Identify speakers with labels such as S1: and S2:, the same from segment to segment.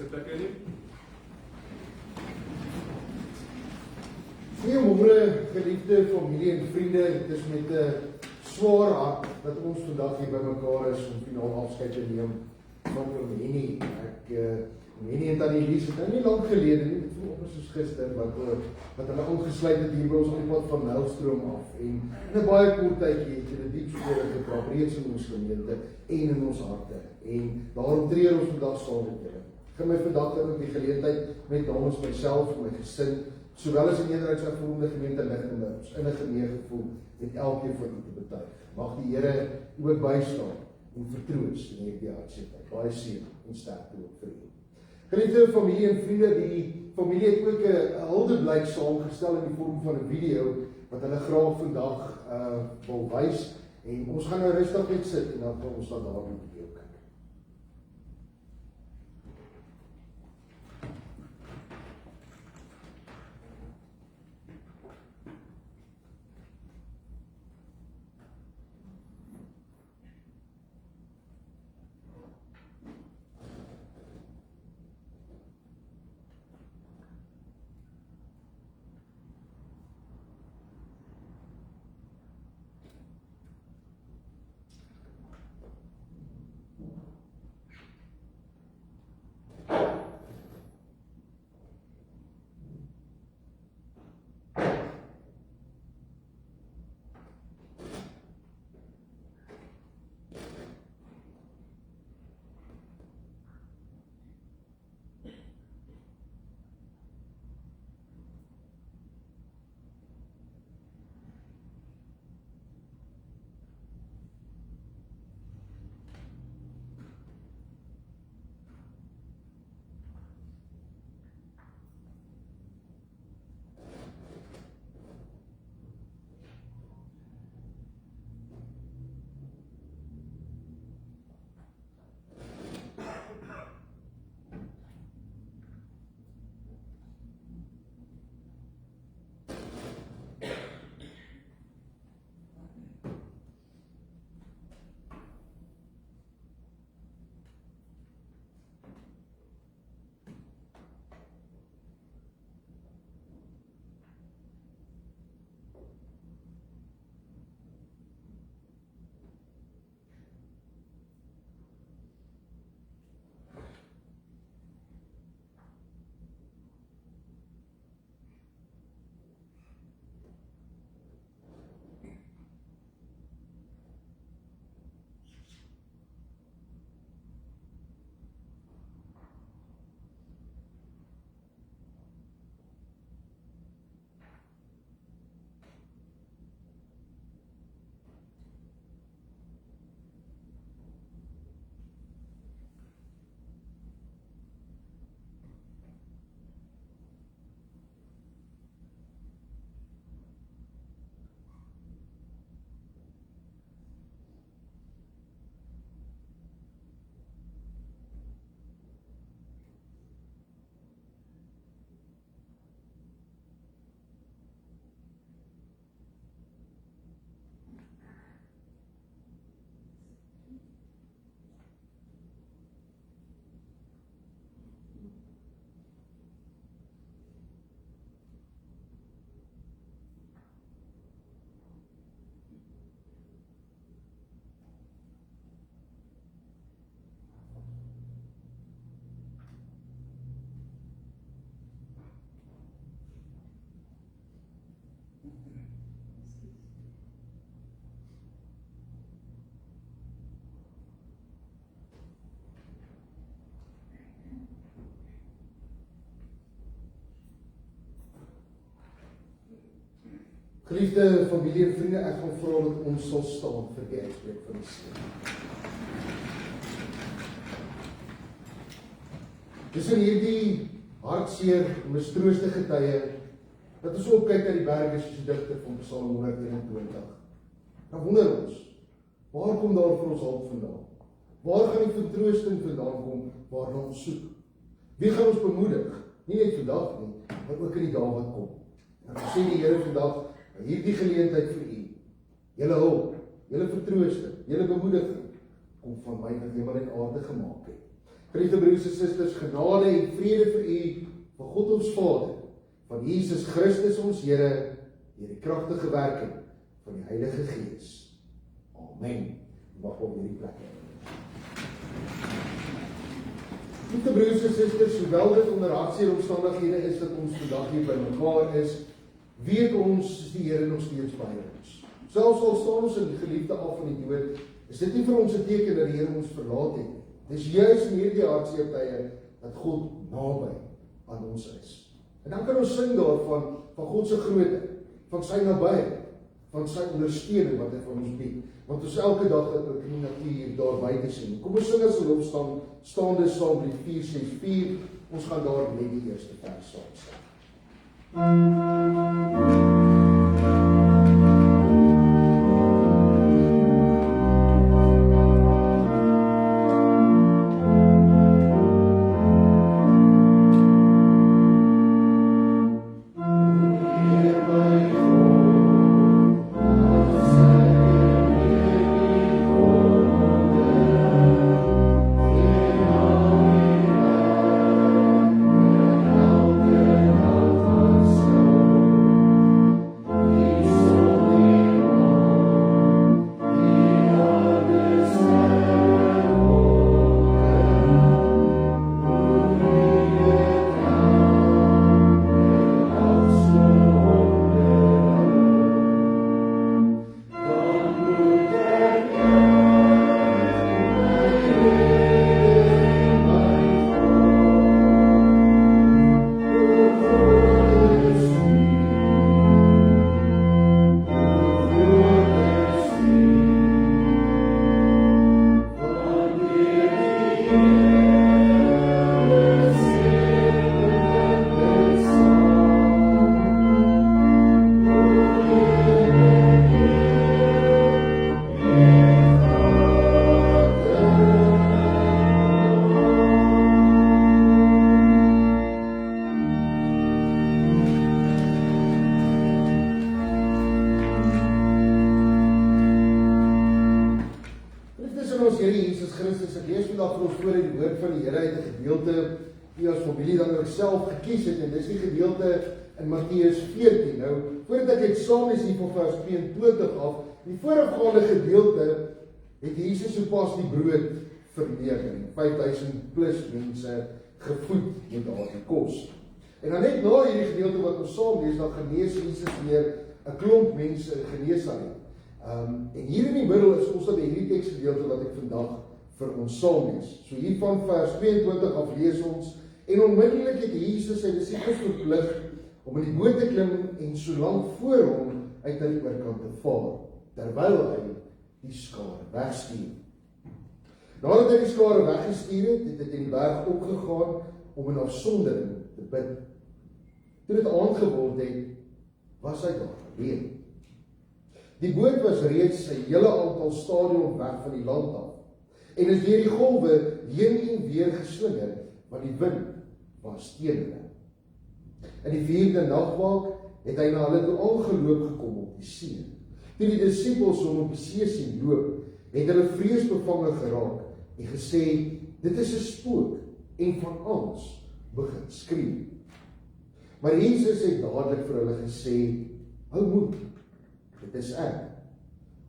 S1: plekke nie.
S2: Goeiemôre geliefde familie en vriende, dit is met 'n swaar hart dat ons vandag hier bymekaar is om finaal afskeid te neem van Henny. Henny en Tannie Lies het nie lank gelede nie, dit voel op soos gister, wat hulle aangesluit het hier by ons op die pad van Nylstroom af. En in 'n baie kort tydjie het hulle diep spore getrap reeds in ons gemeente en in ons harte. En daarom tree ons vandag saam met julle. Ek gaan my vandag ook die geleentheid met namens myself en my gesin, sowel as in eenheidshervormde gemeente Lichtenburg, ons innige meegevoel met elkeen van u te betuig. Mag die Here ook bystaan en vertroos in hierdie hartseerheid. Baie seën en sterkte ook vir u. Geliefde familie en vriende, die familie het ook 'n huldeblyk saamgestel in die vorm van 'n video wat hulle graag vandag wil wys. En ons gaan nou rustig net sit en dan gaan ons daar die video kyk. Geliefde familie en vriende, ek gaan vra dat ons sal staan vir die uitspreek van die seën. Dis in hierdie hartseer, mistroostige tye, dat ons opkyk na die berge soos die digter van Psalm 121. Dan wonder ons, waar kom daar vir ons hulp vandaan? Waar gaan die vertroosting vandaan kom waarna ons soek? Wie gaan ons bemoedig? Nie net vandag nie, maar ook in die dae wat kom. En ons sê die Here vandag, hierdie geleentheid vir u, julle hulp, julle vertroosting, julle bemoediging, kom van my wat hemel en aarde gemaak het. Geliefde broers en susters, genade en vrede vir u, van God ons Vader, van Jesus Christus ons Here, deur die kragtige werking van die Heilige Gees. Amen. Mag op hierdie plek. Geliefde broers en susters, hoewel dit onder hartseer omstandighede is dat ons vandag hier by mekaar is, weet ons die Here nog steeds by ons. Selfs al staan ons in die geliefde af van die dood, is dit nie vir ons 'n teken dat die Here ons verlaat het. Dis juis in hierdie hartseer tye dat God naby aan ons is. En dan kan ons sing daarvan, van God se grootte, van sy nabyheid, van sy ondersteuning wat hy vir ons bied. Want ons elke dag dat in die natuur daar buite sien. Kom ons sing as 'n loofsang, staande saam met die 464. Ons gaan daar net die eerste vers saam sing. Self gekies het, en dis die gedeelte in Matteus 14. Nou, voordat ek het saam is hier van vers 22 af, die voorafgaande gedeelte het Jesus sopas die brood vermeerder, 5000 plus mense gevoed met daardie kos. En dan net na hierdie gedeelte wat ons saam lees, dan genees Jesus weer 'n klomp mense in Genesaret. En hier in die middel is ons dan hierdie teksgedeelte wat ek vandag vir ons saam lees. So hier van vers 22 af lees ons: En onmiddellik het Jesus sy disippels verplig om in die boot te klim en so lank voor hom uit na die oorkant te vaar, terwyl hy die skare wegstuur. Nadat hy die skare weggestuur het, het hy in die berg opgegaan om in afsondering te bid. Toe dit aand geword het, was hy daar alleen. Die boot was reeds 'n hele aantal stadium weg van die land af, en is deur die golwe heen en weer geslinger, want die wind was teen hulle. In die 4de nagwaak het hy na hulle toe aangeloop gekom op die see. Toe die disippels hom op die see sien loop, het hulle vreesbevange geraak en gesê, dit is 'n spook, en van angs begin skree. Maar Jesus het dadelik vir hulle gesê, hou moed, dit is ek.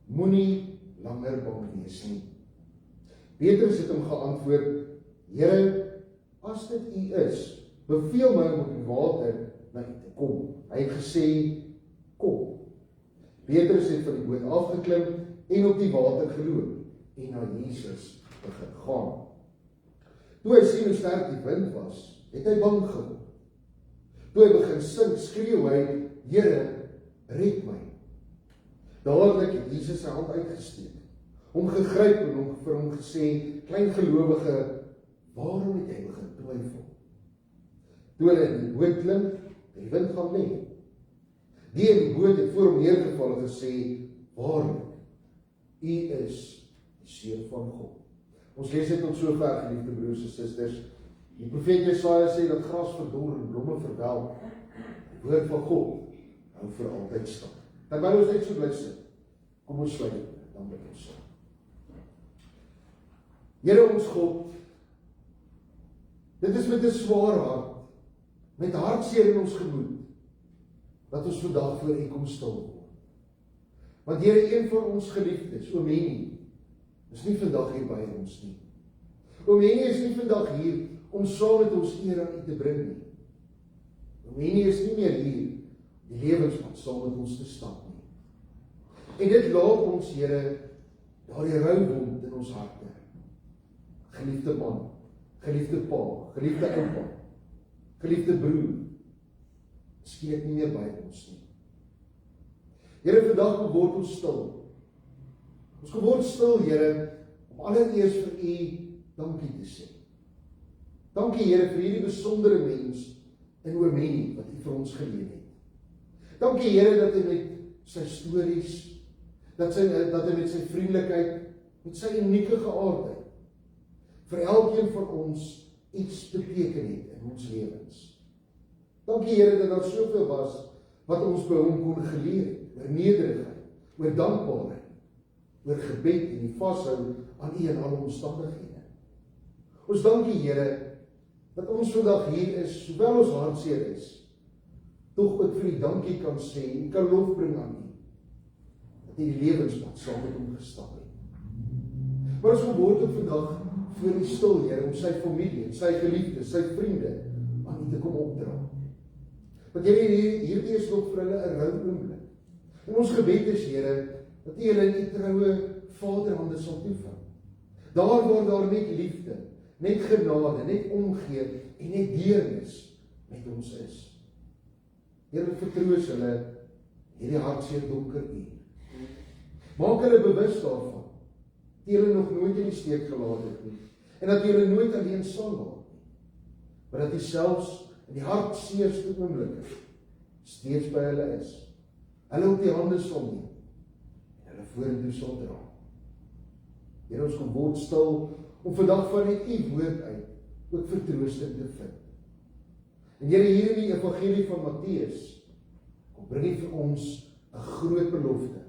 S2: Moenie langer bang wees nie. Petrus het hom geantwoord, Here, as dit U is, beveel my om op die water na U te kom. Hy het gesê, kom. Petrus het van die boot afgeklim en op die water geloop en na Jesus begin gaan. Toe hy sien hoe sterk die wind was, het hy bang geword. Toe hy begin sink, skreeu hy, Here, red my. Dadelik het Jesus sy hand uitgesteek, hom gegryp en vir hom gesê, klein gelowige, waarom het jy begin twyfel? Toe hulle in die boot klim, het die wind gaan lê. Die in die boot het voor hom neergeval en gesê, waarlik, U is die Seun van God. Ons lees dit tot sover, geliefde broers en susters. Die profeet Jesaja sê dat gras verdor en blomme verwelk. Die woord van God hou vir altyd staan. Terwyl ons net so bly sit, kom ons sluit, dan bid ons saam. Here ons God, Dit is met 'n swaar hart, met hartseer in ons gemoed, dat ons vandag voor U kom stil word. Want Here, een van ons geliefdes, oom Henny, is nie vandag hier by ons nie. Oom Henny is nie vandag hier om saam met ons eer aan U te bring nie. Oom Henny is nie meer hier die lewenspad saam met ons te stap nie. En dit laat ons, Here, daardie rouwond in ons harte. Geliefde man, geliefde pa, geliefde oupa, geliefde broer, skielik nie meer by ons nie. Here, vandag word ons stil. Ons geword stil, Here, om allereers vir U dankie te sê. Dankie, Here, vir hierdie besondere mens in oom Henny wat U vir ons geleen het. Dankie, Here, dat hy met sy stories, dat hy met sy vriendelikheid, met sy unieke geaardheid, vir elkeen van ons iets beteken het in ons lewens. Dankie, Here, dat daar soveel was wat ons by hom kon geleer het, oor nederigheid, oor dankbaarheid, oor gebed en die vashou aan U in alle omstandighede. Ons dankie, Here, dat ons vandag hier is, hoewel ons hartseer is, tog ook vir U dankie kan sê en kan lof bring aan U, dat U die lewenspad saam met hom gestap het. Maar ons word ook vandag voor U stil, Here, om sy familie, sy geliefdes, sy vriende aan U te kom opdra. Want Here, hierdie is nog vir hulle 'n rou oomblik. En ons gebed is, Here, dat U hulle in U troue Vaderhande sal toevang. Daar waar daar net liefde, net genade, net omgee en net deernis met ons is. Here, vertroos hulle hierdie hartseer donker uur. Maak hulle bewus daarvan, dat U hulle nog nooit in die steek gelaat het nie, en dat U hulle nooit alleen sal laat nie, maar dat U selfs in die hartseerste oomblikke steeds by hulle is, hulle op die hande sal neem, en hulle vorentoe sal dra. Here, ons kom word stil, om vandag van net U woord uit, ook vertroosting te vind. En Here, hier in die evangelie van Matteus, kom bring U vir ons 'n groot belofte,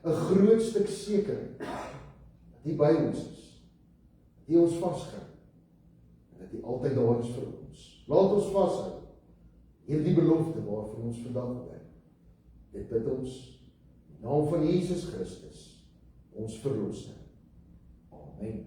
S2: 'n groot stuk sekerheid, dat U by ons is, dat U ons vasgryp, en dat U altyd daar is vir ons. Laat ons vashou, hierdie belofte waarvan ons vandag hoor. Dit bid ons, in die naam van Jesus Christus, ons verlosser. Amen.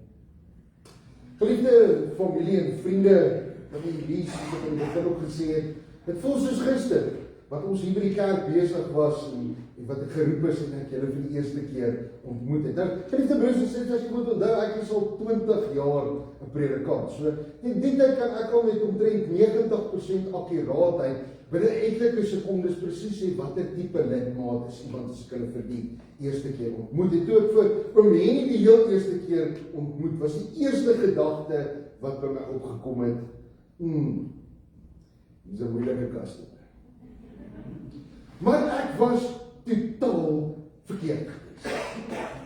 S2: Geliefde familie en vriende, wat die lees, wat in die begin ook gesê het, het voel soos gister, wat ons hier by die kerk besig was, en wat ek geroep is, en ek julle vir die eerste keer ontmoet het. Nou, geliefde broers en susters, as jy moet onthou, ek is al 20 jaar 'n predikant. So, in die tyd kan ek al met omtrent 90% akkuraatheid, binne etlike sekondes presies sê, watter tipe lidmaat is iemand as ek hulle vir die eerste keer ontmoet het. Toe ek vir oom Henny die heel eerste keer ontmoet, was die eerste gedagte wat by my opgekom het, dis 'n moeilike kas. Maar ek was totaal verkeerd gewees.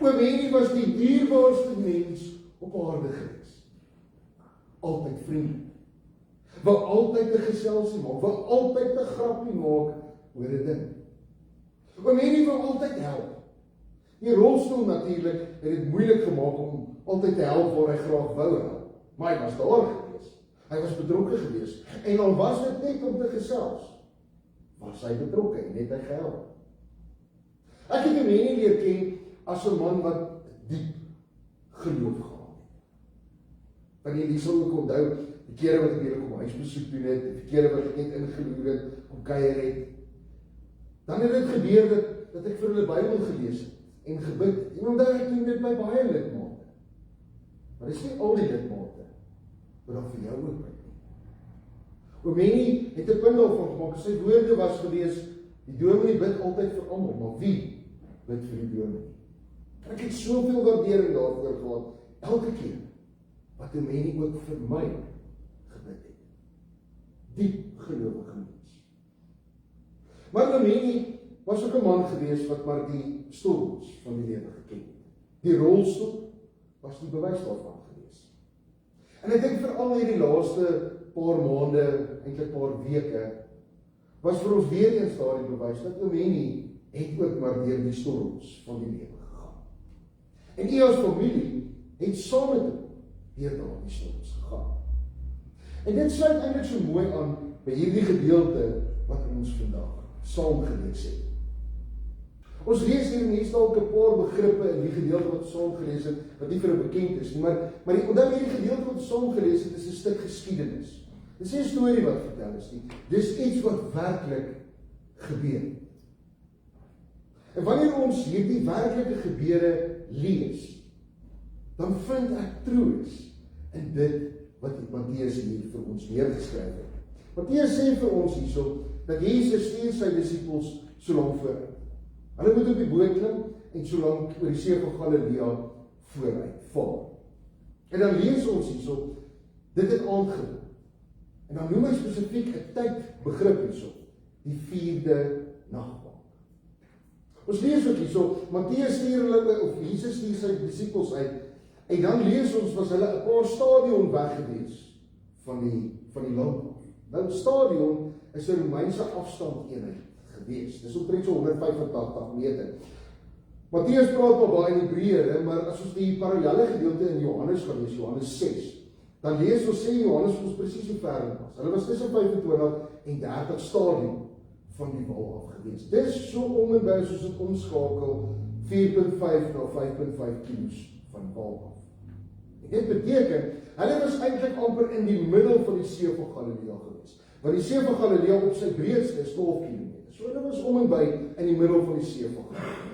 S2: Oom Henny was die dierbaarste mens op aarde gewees. Altyd vriendelik. Wou altyd 'n geselsie maak, wou altyd 'n grappie maak oor 'n ding. Oom Henny wou altyd help. Die rolstoel natuurlik het dit moeilik gemaak om altyd te help waar hy graag wou help. Maar hy was daar gewees. Hy was betrokke gewees. En al was dit net om te gesels, was hy betrokke en het hy gehelp. Ek het hom Henny leer ken as 'n man wat diep geloof gehad het. Want jy sal ook onthou, die kere wat ek hier kom huisbesoek doen het, die kere wat ek net ingeloer het, om kuier het, dan het dit gebeur dat ek vir hulle Bybel gelees het en gebid. En onthou ek doen dit by baie lidmate. Maar dis nie al die lidmate wat dan vir jou ook bid nie. Oom Henny het 'n punt daarvan gemaak. Sy woorde was gewees, die dominee bid altyd vir almal, maar wie bid vir die dominee? Ek het soveel waardering daarvoor gehad, elke keer wat oom Henny ook vir my gebid het. Diep gelowige mens. Maar oom Henny was ook 'n man gewees wat maar die storms van die lewe geken het. Die rolstoel was die bewys daarvan gewees. En ek dink veral hierdie laaste paar maande, eintlik paar weke, was vir ons weer eens daardie bewys dat oom Henny het ook maar deur die storms van die lewe gegaan. En u as familie het saam met hom deur daardie storms gegaan. En dit sluit eintlik so mooi aan by hierdie gedeelte wat ons vandag saam gelees het. Ons lees hier in dalk 'n paar begrippe in die gedeelte wat ons saam gelees het, wat nie vir 'n bekend is nie, maar onthou hierdie gedeelte wat ons saam gelees het, is 'n stuk geskiedenis. Dis nie 'n storie wat vertel is nie, dis iets wat werklik gebeur. En wanneer ons hierdie werklike gebeure lees, dan vind ek troos in dit wat Matteus hier vir ons neergeskryf het. Matteus sê vir ons hierso, dat Jesus stuur sy disippels so lank vooruit. Hulle moet op die boot klim en so lank oor die see van Galilea vooruit vaar. En dan lees ons hierso, dit het aand geword. En dan noem hy spesifiek 'n tydbegrip hierso, die 4de nagwaak. Ons lees ook hierso, Matteus stuur hulle, of Jesus stuur sy disippels uit, en dan lees ons, was hulle 'n paar stadion weg gewees van die land. Nou, stadion is 'n Romeinse afstandeenheid gewees. Dis omtrent so 185 meter. Matteus praat maar baie in Hebreë, maar as ons die parallelle gedeelte in Johannes gaan lees, Johannes 6, dan lees ons, sê Johannes ons presies hoe ver dit was. Hulle was tussen 25 en 30 stadion van die wal af gewees. Dis so om en by soos dit omskakel 4.5 na 5.5 kilos van die wal af. Dit beteken, hulle was eintlik amper in die middel van die see van Galilea gewees. Want die see van Galilea op sy breedste is 12 km. So hulle was om en by in die middel van die see van Galilea.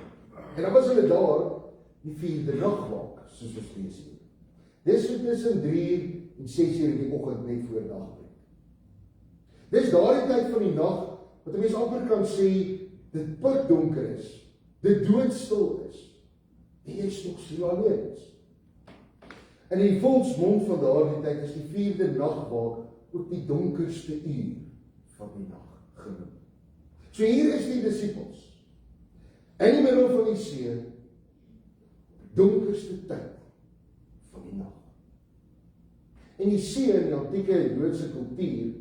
S2: En dan was hulle daar die 4de nagwaak, soos ons lees hier. Dis so tussen 3 en 6 uur in die oggend net voor dagbreek. Dis daardie tyd van die nag wat 'n mens amper kan sê dit pikdonker is, dit doodstil is, en jy nog so alleen is. In die volksmond van daardie tyd is die 4de nagwaak ook die donkerste uur van die nag genoem. So hier is die disippels in die middel van die see, donkerste tyd van die nag. En die see in die antieke Joodse kultuur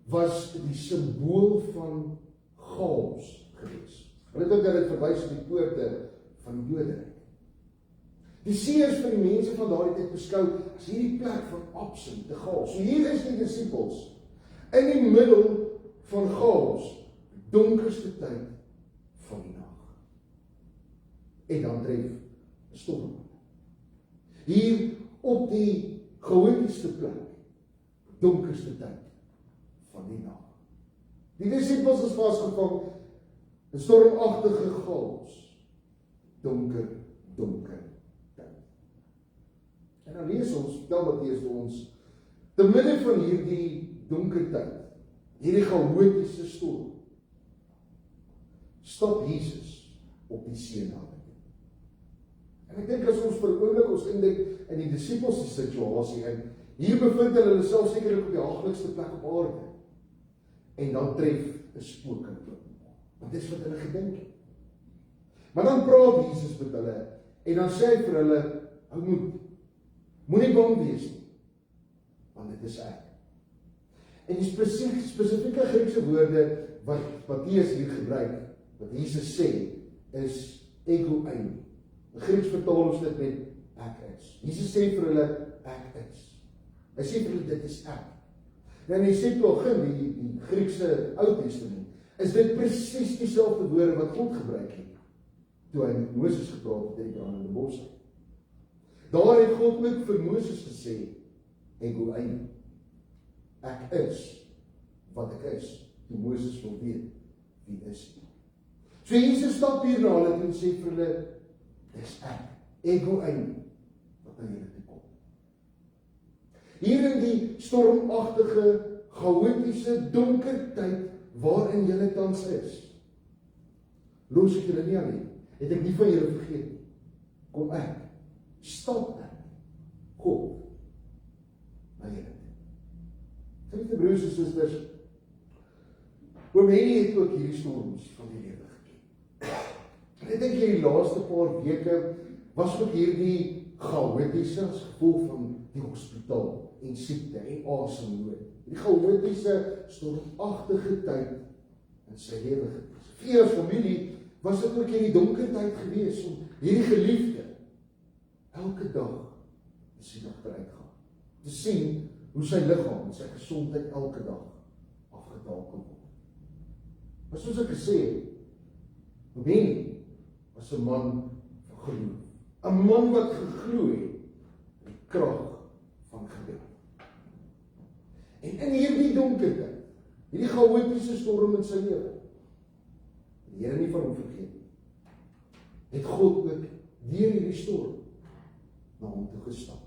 S2: was die simbool van chaos gewees. Hulle het ook dat dit verwys op die poorte van die Joderyk. Die see is vir die mense van daardie tyd beskou as hierdie plek van absolute chaos. So hier is die disippels in die middel van chaos, donkerste tyd van die nag. En dan tref 'n storm. Hier op die chaotiese plek, donkerste tyd van die nag. Die disippels is vasgevang in stormagtige chaos, donker tyd. En dan lees ons, vertel Matteus vir ons, te midde van hierdie donker tyd, hierdie chaotiese storm, stap Jesus op die see naby. En ek dink as ons vir 'n oomblik ons indink in die disippels se situasie, en hier bevind hulle self sekerlik op die haaglikste plek op aarde, en dan tref 'n spook in hulle. Want dis wat hulle gedink het. Maar dan praat Jesus met hulle, en dan sê hy vir hulle, hou moed, moenie bang wees nie, want dit is ek. En die spesifieke Griekse woorde wat Matteus hier gebruik, wat Jesus sê, is ego eimi. In Grieks vertaal ons dit met ek is. Jesus sê vir hulle, ek is. Hy sê vir hulle, dit is ek. En hy sê toe begin, die Griekse Ou Testament, is dit presies dieselfde woorde wat God gebruik het, toe hy met Moses gepraat het in die brandende bos. Daar het God ook vir Moses gesê, ego eimi. Ek is wat ek is, toe Moses wil weet wie is hy. So Jesus stap hier na hulle en sê vir hulle, dis ek, ego eimi, wat aan julle toe kom. Hier in die stormagtige, chaotiese, donker tyd, waarin julle tans is, los ek julle nie alleen, het ek nie van julle vergeet nie. Kom ek, stap ek, God, na julle. Geliefde broers en susters, oom Henny het ook hierdie storms van die lewe geken. En ek dink hierdie laaste paar weke was ook hierdie chaotiese as gevolg van die hospitaal en siekte en asemnood. Die chaotiese, stormagtige tyd in sy lewe gewees. Vir as familie was dit ook hierdie donker tyd gewees om hierdie geliefde elke dag in sy agteruit gaan. Te sien hoe sy liggaam en sy gesondheid elke dag afgetakel word. Maar soos ek gesê het, Khomeini was 'n man van geloof. 'n Man wat geglo het in die krag van gebed. En in hierdie donker tyd, hierdie chaotiese storm in sy lewe, die Here nie van hom vergeet nie, het God ook deur hierdie storm na hom toe gestap.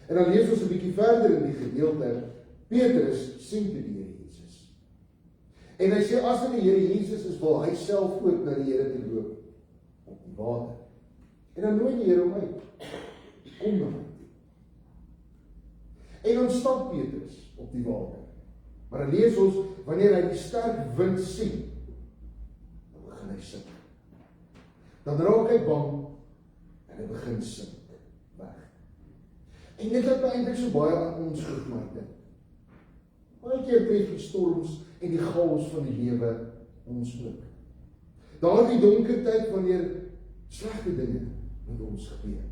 S2: En dan lees ons 'n bietjie verder in die gedeelte, Petrus sien toe die Here Jesus. En hy sê, as dit die Here Jesus is, wil hy self ook na die Here toe loop op die water. En dan nooi die Here hom uit, kom na my. En dan stap Petrus op die water. Maar dan lees ons, wanneer hy die sterk wind sien, dan begin hy sink. Dan raak hy bang, en hy begin sink weg. En dit het eintlik so baie aan ons gemaak dink. Baie keer tref die storms en die chaos van die lewe ons ook. Daardie donker tyd wanneer slegte dinge met ons gebeur.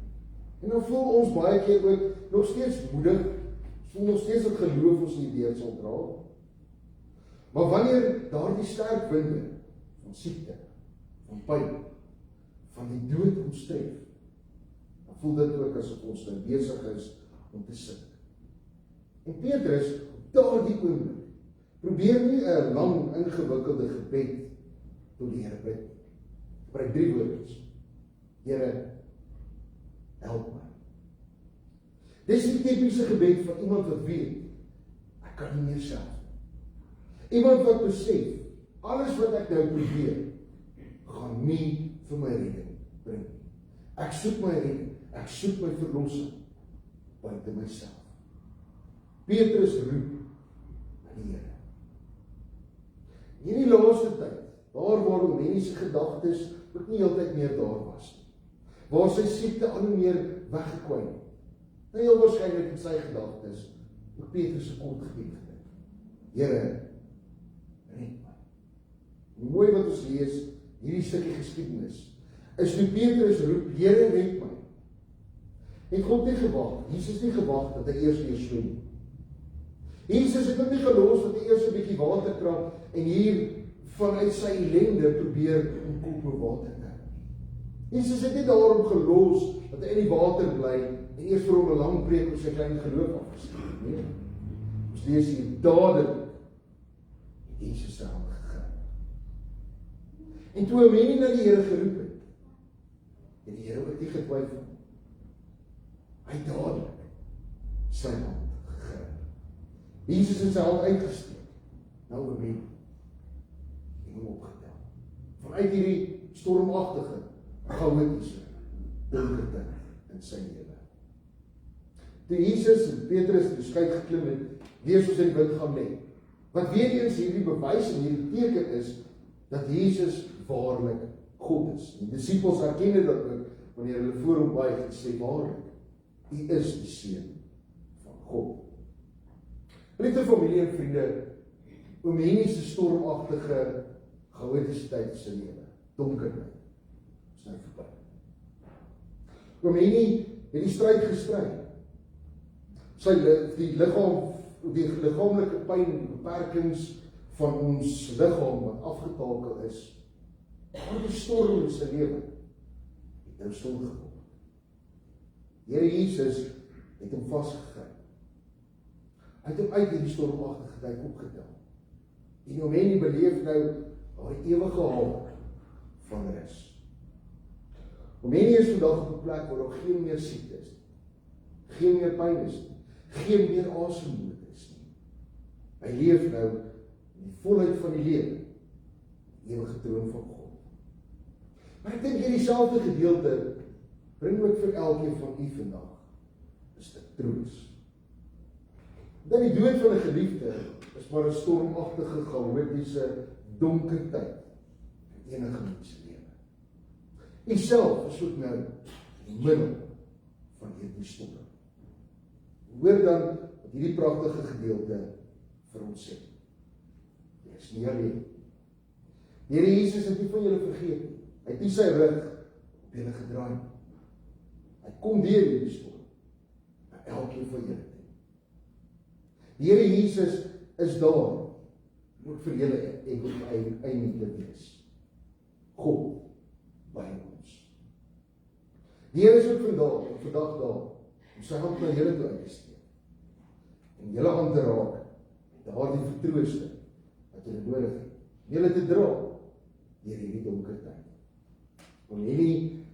S2: En dan voel ons baie keer ook nog steeds moedig, voel nog steeds dat geloof ons nie deur sal dra. Maar wanneer daardie sterk winde van siekte, van pyn, van die dood ons tref, dan voel dit ook asof ons nou besig is om te sink. En Petrus, op daardie oomblik, probeer nie 'n lang, ingewikkelde gebed tot die Here bid. Gebruik 3 woorde. Here, help my. Dis die tipiese gebed van iemand wat weet, ek kan nie meer self. Iemand wat besef, alles wat ek nou probeer, gaan nie vir my redding bring. Ek soek my redding, ek soek my verlossing buite myself. Petrus roep na die Here. Hierdie laaste tyd, daar waar Khomeini se gedagtes ook nie heeltyd meer daar was nie, waar sy siekte al hoe meer weggekwyn het, en heel waarskynlik in sy gedagtes, ook Petrus se kort gebed gedink. Here, red my. En mooi wat ons lees, hierdie stukkie geskiedenis, is toe Petrus roep, Here, red my. Het God nie gewag, Jesus nie gewag dat hy eers weer swem. Jesus het nie gelos dat hy eers 'n bietjie water krap en hier vanuit sy ellende probeer om kop oor water te kry. Jesus het nie daarom gelos dat hy in die water bly en eers vir hom 'n lang preek oor sy klein geloof afgestuur. Nee. Ons lees hier dadelik Jesus se hand gegryp. En toe Khomeini na die Here geroep het, het die Here ook nie getwyfel. Hy dadelik sy hand gegryp. Jesus het sy hand uitgesteek na Khomeini en hom opgetel. Vanuit hierdie stormagtige, chaotiese donker tyd in sy lewe. Toe Jesus en Petrus die skei geklim het, lees ons in die wind gaan lê. Wat weer eens hierdie bewys en hierdie teken is, dat Jesus waarlik God is. Die disippels herken dit ook wanneer hulle voor hom buig en sê, waarlik, U is die Seun van God. Geliefde familie en vriende, Khomeini se stormagtige, chaotiese tyd in sy lewe, donker tyd, is nou verby. Khomeini het die stryd gestry. Die liggaamlike pyn, beperkings van ons liggaam wat afgetakel is, daardie storm in sy lewe, het nou stil geword. Here Jesus het hom vasgegryp. Hy het hom uit hierdie stormagtige tyd opgetel. En Khomeini beleef nou daardie ewige hawe van rus. Khomeini is vandag op 'n plek waar daar geen meer siekte is, geen meer pyn is, geen meer asemnood is nie. Hy leef nou in die volheid van die lewe, die ewige troon van God. Maar ek dink hierdie selfde gedeelte bring ook vir elkeen van u vandag, is dit troos. Dat die dood van 'n geliefde is maar 'n stormagtige, chaotiese, donker tyd in enige mens se lewe. U self is ook nou in die middel van hierdie storm. Hoor dan wat hierdie pragtige gedeelte vir ons sê. Jy is nie alleen. Die Here Jesus het nie van julle vergeet nie. Hy het nie sy rug op julle gedraai nie. Hy kom deur hierdie storm na elkeen van julle toe. Die Here Jesus is daar, ook vir julle en vir my eie te wees. God by ons. Die Here is ook vandag daar, om sy hand na julle toe uit te steek, en julle aan te raak, daardie vertroosting, wat julle nodig het, julle te dra, deur hierdie donker tyd. Want hierdie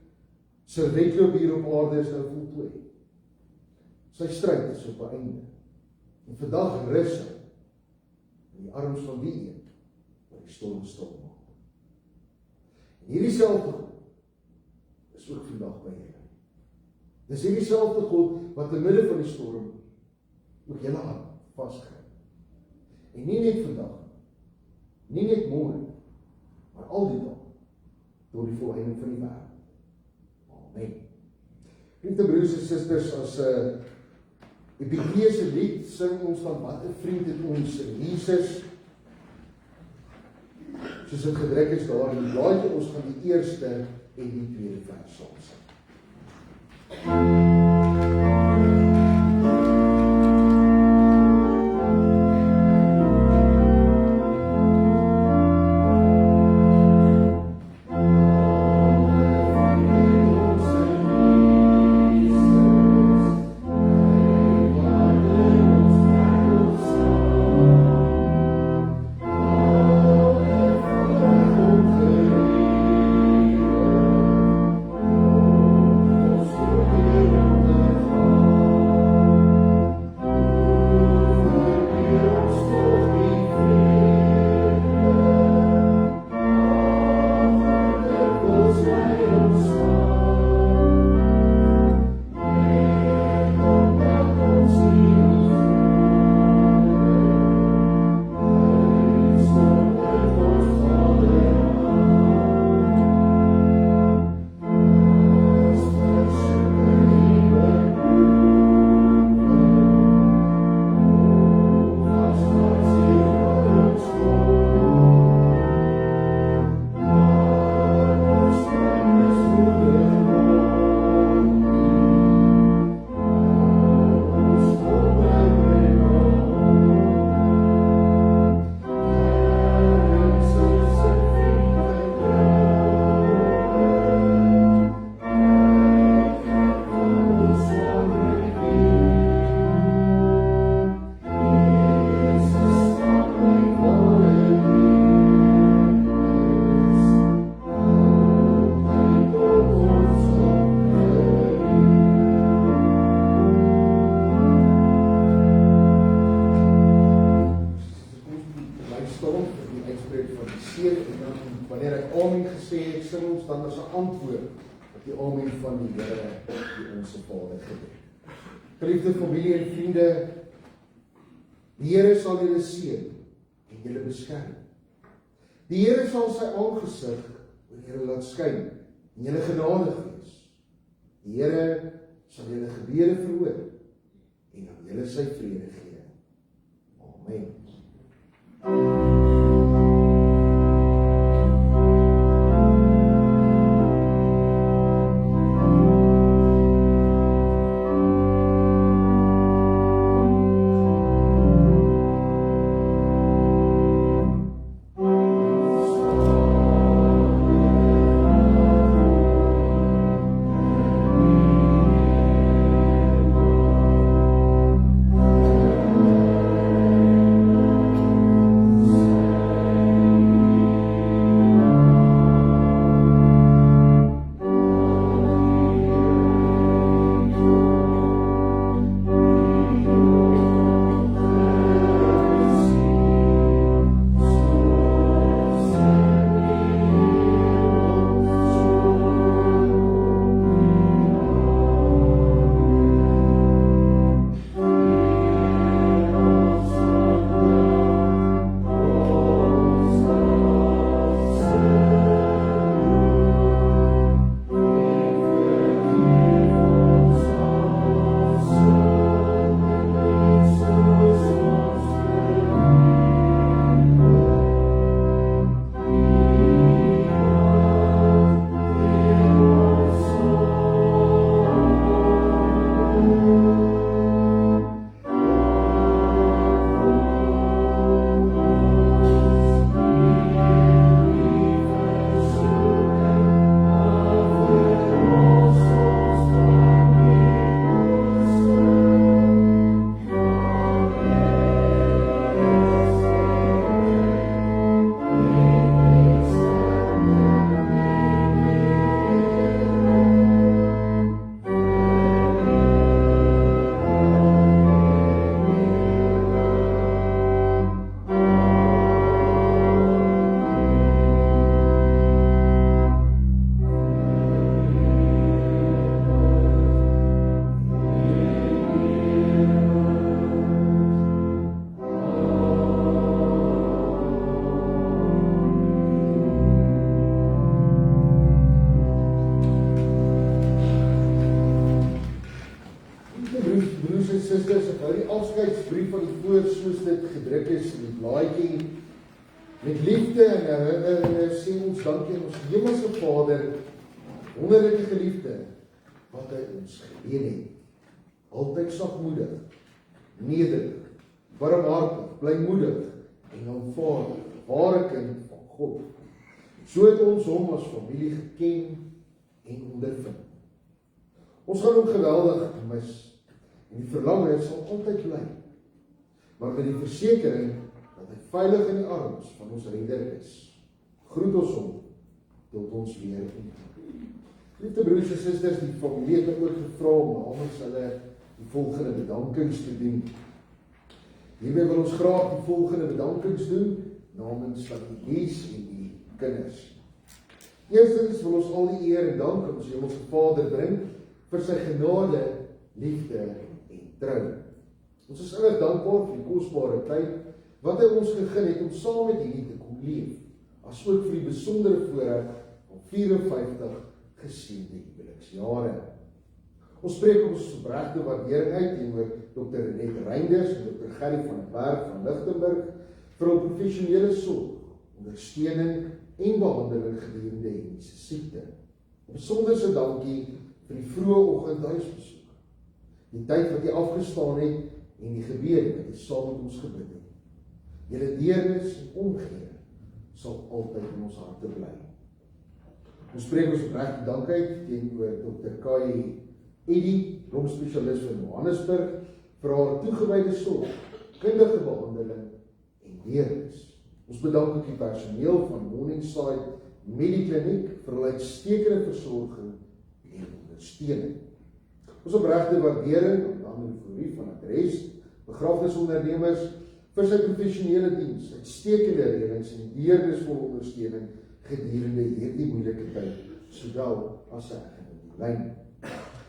S2: sy wedloop hier op aarde is nou voltooi. Sy stryd is op 'n einde. En vandag rus hy in die arms van die een wat die storm stil maak. En hierdie selfde God is ook vandag by julle. Dis hierdie selfde God wat in midde van die storm ook julle hand vasgryp. En nie net vandag, nie net môre, maar al die dag tot die volëinding van die wêreld. Amen. Liefde broers en susters, as Epikteese lied sing ons van wat 'n vriend het ons in Jesus. Soos dit gedruk is daar in die blaadjie, ons gaan die eerste en die tweede vers saam sing. Geliefde familie en vriende, die Here sal julle seën en julle beskerm. Die Here sal sy aangesig oor julle laat skyn en julle genadig wees. Die Here sal julle gebede verhoor en aan julle sy vrede gee. Amen. lees in die blaadjie, met liefde en herinneringe sê ons dankie aan ons hemelse Vader, wonderlike geliefde, wat hy ons geleen het. Altyd sagmoedig, nederig, barmhartig, blymoedig en aanvaardig, ware kind van God. So het ons hom as familie geken en ondervind. Ons gaan hom geweldig mis en die verlange sal altyd bly, maar met die versekering dat hy veilig in die arms van ons redder is. Groet ons hom tot ons weer ontmoet. Liefde broers en susters, die familie het ook gevra om namens hulle die volgende bedankings te doen. Hiermee wil ons graag die volgende bedankings doen namens van die Lies en die kinders. Eerstens wil ons al die eer en dank aan ons hemelse Vader bring vir sy genade, liefde en trou. Ons is innig dankbaar vir die kosbare tyd wat hy ons gegee het om saam met hierdie te kom leef, as ook vir die besondere voorreg van 54 geseënde huweliksjare. Ons spreek ons opregte waardering uit teenoor Dr. Renette Reinders en Dr. Gerry van der Berg van Lichtenburg vir hul professionele sorg, ondersteuning en behandeling gedurende hierdie siekte. 'n Besonderse dankie vir die vroeë oggend huisbesoek, die tyd wat jy afgestaan het en die gebede wat jy saam met ons gebid het. Julle deernis en omgee sal altyd in ons harte bly. Ons spreek ons opregte dank uit teenoor Dr. Kai Eddy, longspesialis van Johannesburg, vir haar toegewyde sorg, kundige behandeling en deernis. Ons bedank ook die personeel van Morningside Medikliniek vir hul uitstekende versorging en ondersteuning. Ons opregte waardering aan die Florie van Adres, begrafnisondernemers, vir sy professionele diens, uitstekende reëlings en deernisvolle ondersteuning gedurende hierdie moeilike tyd, sowel as sy in die lyn.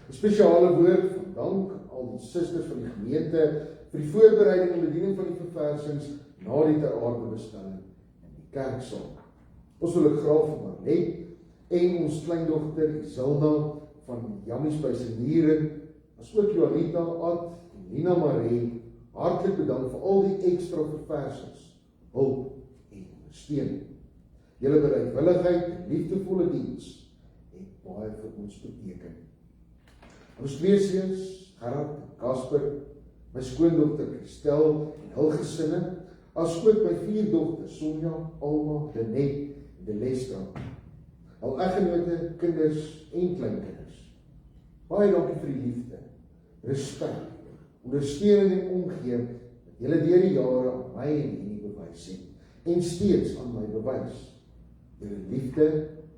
S2: 'n Spesiale woord van dank aan al die susters van die gemeente vir die voorbereiding en bediening van die verversings na die ter aarde bestelling in die kerksaal. Ons wil ook graag vir Marlet en ons kleindogter Isilda van Jammies by Senieren, as ook Joanita, Ad en Nina Marie, hartlik bedank vir al die ekstra verversings, hulp en ondersteuning. Julle bereidwilligheid en liefdevolle diens het baie vir ons beteken. Ons twee seuns, Gerard en Kasper, my skoondogter Christel en hul gesinne, as ook my 4 dogters, Sonja, Alma, Lenet en Delestra, hul eggenote, kinders en kleinkinders. Baie dankie vir die liefde, respek, ondersteuning en omgee wat julle deur die jare aan my en Henny bewys het, en steeds aan my bewys. Julle liefde,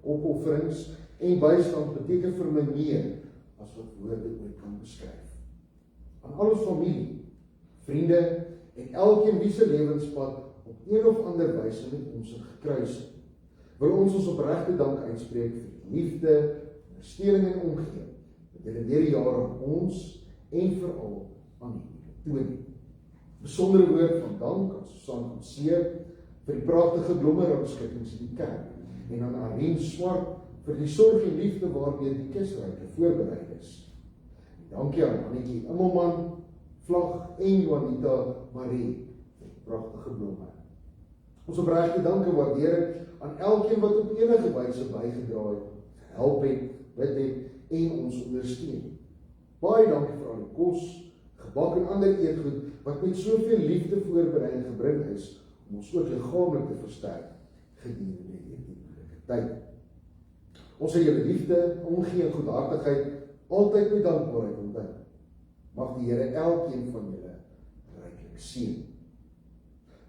S2: opofferings en bystand beteken vir my meer as wat woorde ooit kan beskryf. Aan al ons familie, vriende en elkeen wie se lewenspad op een of ander wyse met ons gekruis het, wil ons opregte dank uitspreek vir die liefde, ondersteuning en omgee wat julle deur die jare aan ons en veral aan die toon. Besondere woord van dank aan Susan Conceer vir die pragtige blommerangskikkings in die kerk en aan Arlene Swart vir die sorg en liefde waarmee die kisryke voorbereid is. Dankie aan Annetjie Immelman, Vlag en Juanita Marie vir die pragtige blomme. Ons opregte dank en waardering aan elkeen wat op enige wyse bygedra het, gehelp het, bid het en ons ondersteun. Baie dankie vir al die kos, gebak en ander eetgoed wat met soveel liefde voorberei en gebring is om ons ook liggaamlik te versterk gedurende hierdie moeilike tyd. Ons sal julle liefde, omgee en goedhartigheid altyd met dankbaarheid onthou. Mag die Here elkeen van julle ryklik seën.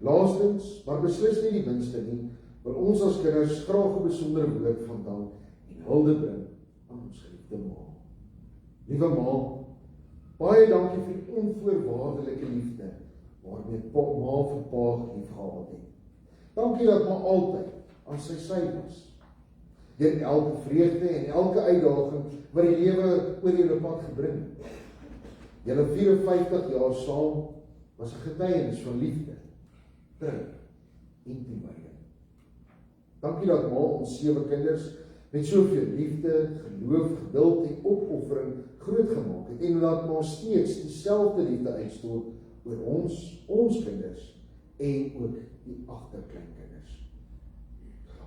S2: Laastens, maar beslis nie die minste nie, wil ons as kinders graag 'n besondere woord van dank en hulde bring aan ons geliefde ma. Liewe ma, baie dankie vir die onvoorwaardelike liefde waarmee ma vir pa lief gehad het. Dankie dat ma altyd aan sy sy was. Deur elke vreugde en elke uitdaging wat die lewe oor julle pad gebring het. Julle 54 jaar saam was 'n getuienis van liefde, trou en toewyding. Dankie dat ma ons 7 kinders met soveel liefde, geloof, geduld en opoffering grootgemaak het en dat ma steeds dieselfde liefde uitstort oor ons kinders en ook die agterkleinkinders.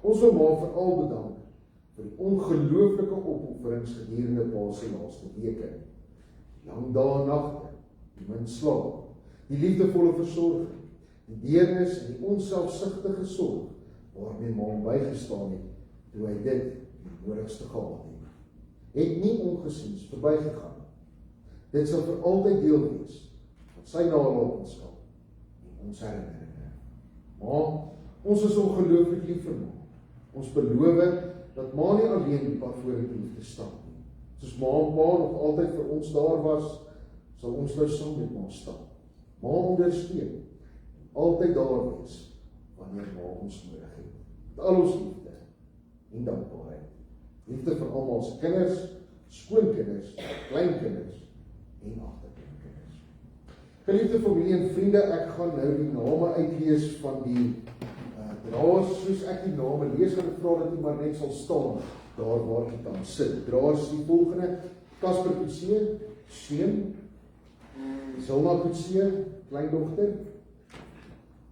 S2: Ons wil maar veral bedank vir die ongelooflike opofferings gedurende Pa se laaste weke. Lang dae en nagte, die min slaap, die liefdevolle versorging, die deernis en die onselfsugtige sorg waarmee Ma hom bygestaan het toe hy dit die nodigste gehad het. Het nie ongesiens verbygegaan. Dit sal vir altyd deel wees van sy nalatenskap en ons herinneringe. Maar ons is ongelooflik lief vir Ma. Ons beloof dat Ma nie alleen die pad vorentoe hoef te stap nie. Soos Ma en Pa nog altyd vir ons daar was, sal ons nou saam met Ma stap. Ma ondersteun, altyd daar wees wanneer Ma ons nodig het. Met al ons liefde en dankbaarheid. Liefde vir almal se kinders, skoonkinders, kleinkinders en agterkleinkinders. Geliefde familie en vriende, ek gaan nou die name uitlees van die draers, soos ek die name lees, gaan ek vra dat jy maar net sal staan, daar waar jy dan sit. Draers die volgende: Kasper Kutse, seun; Zilma Kutse, kleindogter;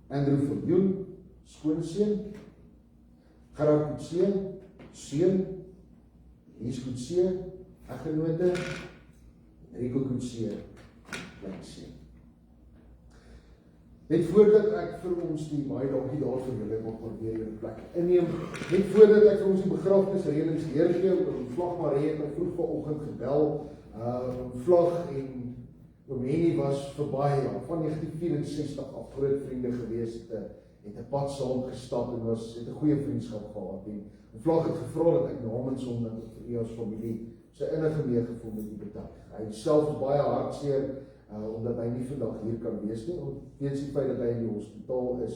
S2: Andrew Viljoen, skoonseun; Gerard Kutse, seun; Lies Kutse, eggenote; Rico Kutse, kleinseun. Net voordat ek vir ons die baie dankie daarvoor wil, ek mag maar weer in die plek inneem, net voordat ek vir ons die begrafnisreëlings deurgee, Vlag Marie het my vroeg vanoggend gebel, Vlag en oom Henny was vir baie jaar, van 1964 af groot vriende gewees, het 'n pad saam gestap en het 'n goeie vriendskap gehad, en Vlag het gevra dat ek namens hom, dat ek vir u as familie sy innige meegevoel met die betuig. Hy self is baie hartseer, omdat hy nie vandag hier kan wees nie, weens die feit dat hy in die hospitaal is,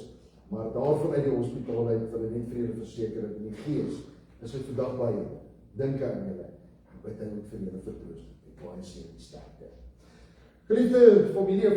S2: maar daarvan uit die hospitaal uit wil hy net vrede verseker dat in die gees is hy vandag by julle, dink aan julle, en bid hy ook vir julle vertroost, en baie seën en sterkte. Geliefde familie,